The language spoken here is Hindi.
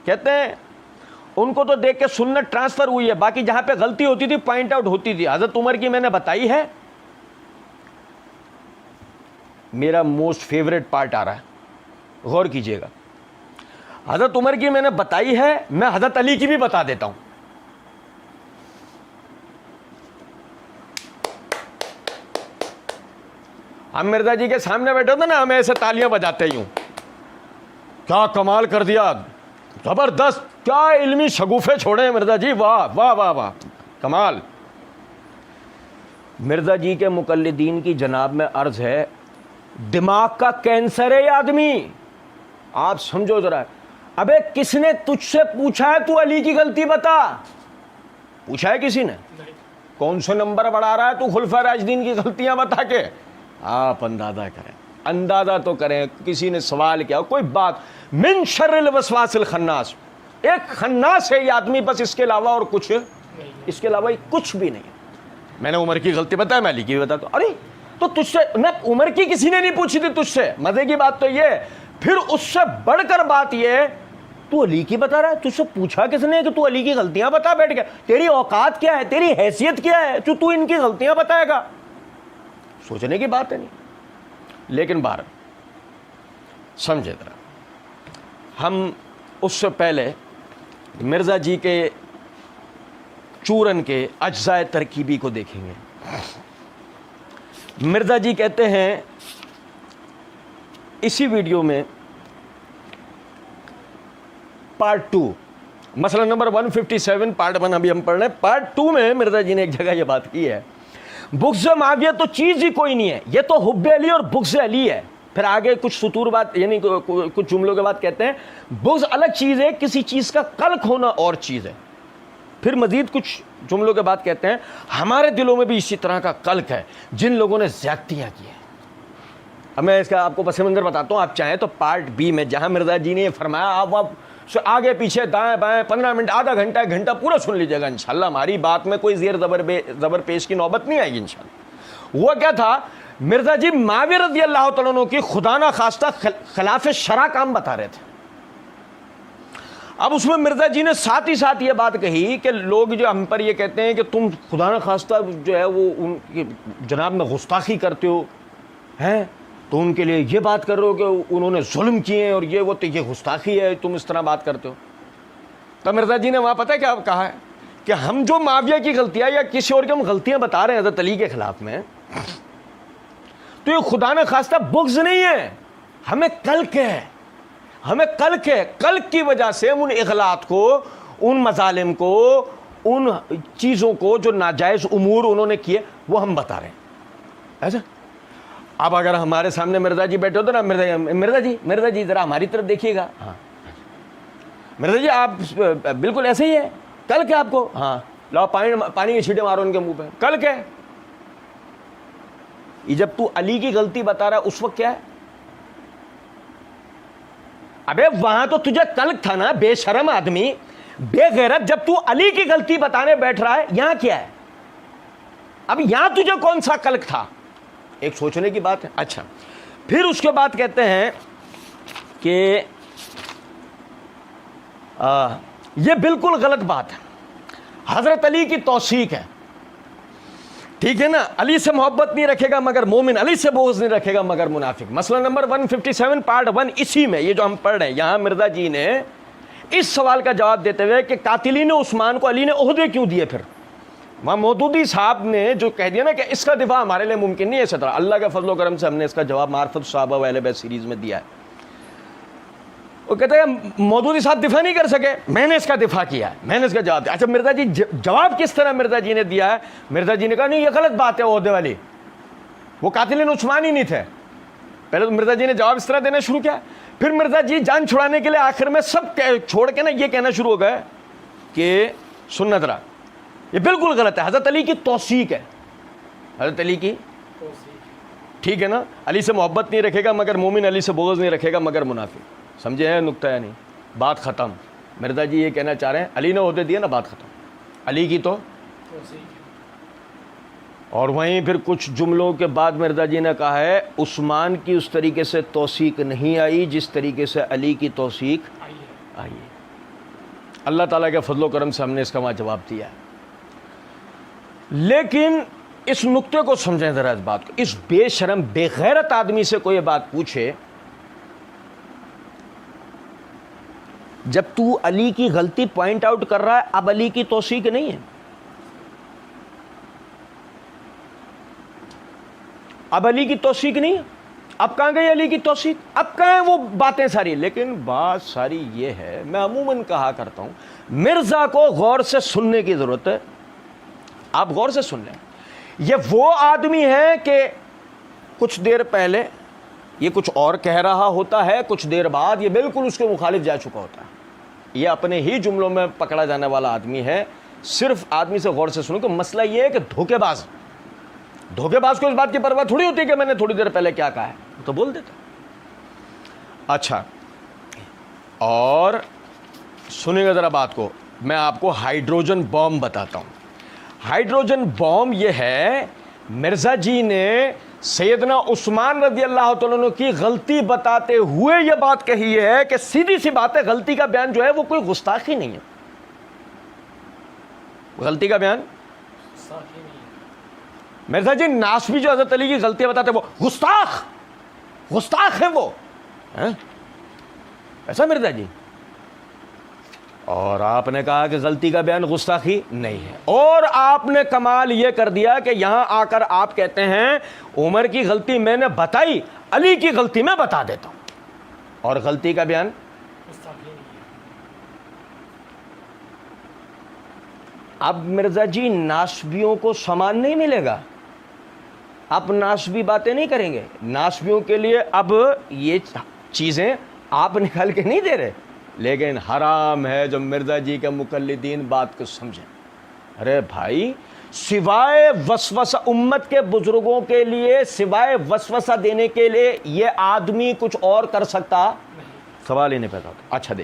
कहते हैं उनको तो देख के सुन्नत ट्रांसफर हुई है, बाकी जहां पे गलती होती थी पॉइंट आउट होती थी। हजरत उमर की मैंने बताई है, मेरा मोस्ट फेवरेट पार्ट आ रहा है, गौर कीजिएगा। हजरत उमर की मैंने बताई है, मैं हजरत अली की भी बता देता हूं। हम मिर्जा जी के सामने बैठे थे ना, हमें ऐसे तालियां बजाते ही हूं, क्या कमाल कर दिया, जबरदस्त, क्या इल्मी शगुफे छोड़े हैं मिर्जा जी, वाह वाह वाह वाह, कमाल। मिर्जा जी के मुकल्लिदीन की जनाब में अर्ज है, दिमाग का कैंसर है ये आदमी, आप समझो जरा। अबे किसने तुझसे पूछा है तू अली की गलती बता? पूछा है किसी ने? कौन से नंबर बढ़ा रहा है तू खुलफा राशिदीन की गलतियां बता के? आप अंदाजा करें, अंदाजा तो करें। किसी ने सवाल किया, कोई बात, मिन शर्रिल वसवासिल खन्नास, एक खन्नास है ये आदमी, बस इसके अलावा और कुछ, इसके अलावा कुछ भी नहीं। मैंने उमर की गलती बताया, मैं अली की बता दो। अरे तो तुझसे न उमर की किसी ने नहीं पूछी थी तुझसे, मजे की बात तो ये। फिर उससे बढ़कर बात ये, तू अली की बता रहा है, तुझसे पूछा किसने कि तू अली की गलतियां बता बैठ गया? तेरी औकात क्या है, तेरी हैसियत क्या है जो तू इनकी गलतियां बताएगा? सोचने की बात है नहीं। लेकिन बाहर समझे जरा, हम उससे पहले मिर्जा जी के चूरन के अज्जाए तरकीबी को देखेंगे। मिर्जा जी कहते हैं इसी वीडियो में पार्ट 2, मसला नंबर 157, पार्ट 1 अभी हम पढ़ रहे हैं, पार्ट 2 में मिर्जा जी ने एक जगह ये बात की है, बुग़्ज़ माविया तो चीज़ ही कोई नहीं है, ये तो हुब्बे अली और बुग़्ज़ अली है। फिर आगे कुछ सुतूर बात, यानी कुछ जुमलों के बाद कहते हैं बुग़्ज़ अलग चीज़ है, किसी चीज़ का कल्क होना और चीज़ है। फिर मज़ीद कुछ जुमलों के बाद कहते हैं हमारे दिलों में भी इसी तरह का कल्क है जिन लोगों ने ज़्यादतियाँ की हैं। अब मैं इसका आपको पस मंज़र बताता हूँ, आप चाहें तो पार्ट बी में जहाँ मिर्ज़ा जी ने फरमाया, आप आगे पीछे दाएं बाएं 15 मिनट, आधा घंटा, 1 घंटा पूरा सुन लीजिएगा इंशाल्लाह। हमारी बात में कोई ज़ेर ज़बर पेश की नौबत नहीं आएगी इंशाल्लाह। वो क्या था, मिर्ज़ा जी माविया रज़ी अल्लाह तआला अन्हु की खुदा ना खास्ता खिलाफ शरा काम बता रहे थे। अब उसमें मिर्ज़ा जी ने साथ ही साथ ये बात कही कि लोग जो हम पर ये कहते हैं कि तुम खुदा ना खास्ता जो है वो उनकी जनाब में गुस्ताखी करते हो हैं, तो उनके लिए ये बात कर रहे हो कि उन्होंने जुल्म किए हैं और ये वो, तो ये गुस्ताखी है, तुम इस तरह बात करते हो। तो मिर्ज़ा जी ने वहाँ पता है क्या कहा है कि हम जो माविया की गलतियाँ या किसी और की हम गलतियाँ बता रहे हैं हज़रत अली के ख़िलाफ़ में, तो ये खुदा न खास्ता बुग़्ज़ नहीं है, हमें कल्क है, हमें कल्क है। कल्क की वजह से उन इग़लात को, उन मज़ालिम को, उन चीज़ों को जो नाजायज़ उमूर उन्होंने किए वो हम बता रहे हैं। ऐसा अब अगर हमारे सामने मिर्ज़ा जी बैठे हो तो ना, मिर्ज़ा जी ज़रा हमारी तरफ देखिएगा, हाँ मिर्ज़ा जी आप बिल्कुल ऐसे ही है, कल्क है आपको, हाँ लाओ पानी के छींटे मारो उनके मुंह पे, कल्क है। जब तू अली की गलती बता रहा है उस वक्त क्या है? अबे वहां तो तुझे कल्क था ना, बेशरम आदमी, बेगैरत। जब तू अली की गलती बताने बैठ रहा है, यहां क्या है? अब यहां तुझे कौन सा कल्क था? एक सोचने की बात है। अच्छा, फिर उसके बाद कहते हैं कि यह बिल्कुल गलत बात है, हजरत अली की तौसीक है, ठीक है ना। अली से मोहब्बत नहीं रखेगा मगर मोमिन, अली से बोझ नहीं रखेगा मगर मुनाफिक। मसला नंबर 157 पार्ट 1, इसी में ये जो हम पढ़ रहे हैं, यहां मिर्ज़ा जी ने इस सवाल का जवाब देते हुए कि कातिलीन उस्मान को अली ने ओहदे क्यों दिए, फिर वहाँ मौदूदी साहब ने जो कह दिया ना कि इसका दिफा हमारे लिए मुमकिन नहीं है, इसी तरह अल्लाह के फजल करम से हमने इसका जवाब मार्फत सहाबा व अहले बैत सीरीज़ में दिया है। वो कहते हैं मौदूदी साहब दिफा नहीं कर सके, मैंने इसका दिफा किया है, मैंने इसका जवाब दिया। अच्छा, मिर्ज़ा जी जवाब किस तरह मिर्ज़ा जी ने दिया है? मिर्ज़ा जी ने कहा नहीं ये गलत बात है ओहदे वाली, वो कातिलीन उस्मान ही नहीं थे। पहले तो मिर्ज़ा जी ने जवाब इस तरह देना शुरू किया, फिर मिर्ज़ा जी जान छुड़ाने के लिए आखिर में सब छोड़ के ना ये कहना शुरू हो गए कि सुन्नत रहा, ये बिल्कुल गलत है, हज़रत अली की तौसीक है, हज़रत अली की, ठीक है ना। अली से मोहब्बत नहीं रखेगा मगर मोमिन, अली से बोझ नहीं रखेगा मगर मुनाफिक। समझे हैं नुक्ता या नहीं? बात ख़त्म। मिर्ज़ा जी ये कहना चाह रहे हैं अली ने ओहदे दिए ना, बात ख़त्म, अली की तो। और वहीं फिर कुछ जुमलों के बाद मिर्ज़ा जी ने कहा है उस्मान की उस तरीके से तौसीक नहीं आई जिस तरीके से अली की तौसीक आई है। अल्लाह ताला के फजलो करम से हमने इसका वहाँ जवाब दिया है। लेकिन इस नुक्ते को समझें ज़रा, इस बात को। इस बेशरम बेगैरत आदमी से कोई बात पूछे, जब तू अली की गलती पॉइंट आउट कर रहा है, अब अली की तौसीक नहीं है, अब अली की तौसीक नहीं है, अब कहाँ गई अली की तौसीक, अब कहाँ है वो बातें सारी। लेकिन बात सारी ये है, मैं अमूमन कहा करता हूँ, मिर्ज़ा को गौर से सुनने की ज़रूरत है। आप गौर से सुन लें, ये वो आदमी है कि कुछ देर पहले ये कुछ और कह रहा होता है, कुछ देर बाद ये बिल्कुल उसके मुखालिफ जा चुका होता है। ये अपने ही जुमलों में पकड़ा जाने वाला आदमी है। सिर्फ आदमी से गौर से सुनो कि मसला ये है कि धोखेबाज को इस बात की परवाह थोड़ी होती है कि मैंने थोड़ी देर पहले क्या कहा है, तो बोल देता। अच्छा, और सुनिएगा जरा बात को, मैं आपको हाइड्रोजन बॉम्ब बताता हूं। हाइड्रोजन बॉम्ब ये है, मिर्जा जी ने सैयदना उस्मान रज़ी अल्लाह तआला अन्हु की गलती बताते हुए ये बात कही है कि सीधी सी बात है, गलती का बयान जो है वो कोई गुस्ताखी नहीं है। गलती का बयान मिर्जा जी नासबी जो हजरत अली की गलतियां बताते वो गुस्ताख है वो है? ऐसा मिर्जा जी। और आपने कहा कि गलती का बयान गुस्ताखी नहीं है, और आपने कमाल यह कर दिया कि यहां आकर आप कहते हैं उमर की गलती मैंने बताई, अली की गलती मैं बता देता हूं, और गलती का बयान अब मिर्जा जी नासबियों को सामान नहीं मिलेगा, आप नासबी बातें नहीं करेंगे। नासबियों के लिए अब ये चीज़ें आप निकाल के नहीं दे रहे, लेकिन हराम है जब मिर्जा जी के मुकल्लिदीन बात को समझें। अरे भाई, सिवाय वसवसा उम्मत के बुजुर्गों के लिए, सिवाय वसवसा देने के लिए ये आदमी कुछ और कर सकता? सवाल ही नहीं पैदा होता। अच्छा, देख